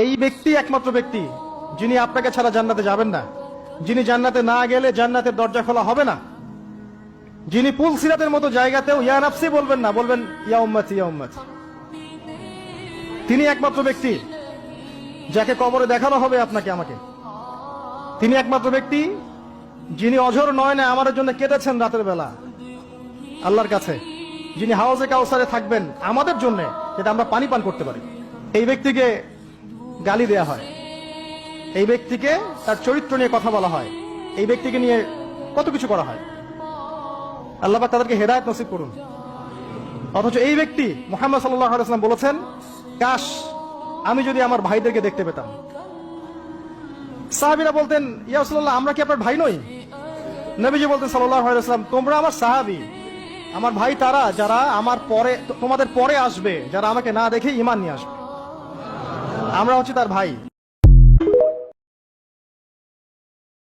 এই ব্যক্তি একমাত্র ব্যক্তি যিনি আপনাকে ছাড়া জান্নাতে যাবেন না, যিনি জান্নাতে না গেলে জান্নাতের দরজা খোলা হবে না, যিনি পুল সিরাতের মতো জায়গাতেও ইয়া নাফসি বলবেন না, বলবেন ইয়া উম্মতি ইয়া উম্মতি। তিনি একমাত্র ব্যক্তি যাকে কবরে দেখানো হবে আপনাকে আমাকে। তিনি একমাত্র ব্যক্তি যিনি অঝর নয়নে আমাদের জন্য কেঁদেছেন রাতের বেলা আল্লাহর কাছে, যিনি হাউজে কাউসারে থাকবেন আমাদের জন্য, যেটা আমরা পানি পান করতে পারি। এই ব্যক্তিকে গালি দেয়া হয়, এই ব্যক্তিকে তার চরিত্র নিয়ে কথা বলা হয়, এই ব্যক্তিকে নিয়ে কত কিছু করা হয়। আল্লাহ পাক তাদেরকে হেদায়েত নসিব করুন। অথচ এই ব্যক্তি মুহাম্মদ সাল্লাল্লাহু আলাইহি ওয়াসাল্লাম বলেছেন, কাশ আমি যদি আমার ভাইদেরকে দেখতে পেতাম। সাহাবীরা বলতেন, ইয়া রাসূলুল্লাহ আমরা কি আপনার ভাই নই? নবীজি বলতেন সাল্লাল্লাহু আলাইহি ওয়াসাল্লাম, তোমরা আমার সাহাবী, আমার ভাই তারা যারা আমার পরে, তোমাদের পরে আসবে, যারা আমাকে না দেখে ঈমান নিয়ে আসবে। আমরা হচ্ছে তার ভাই।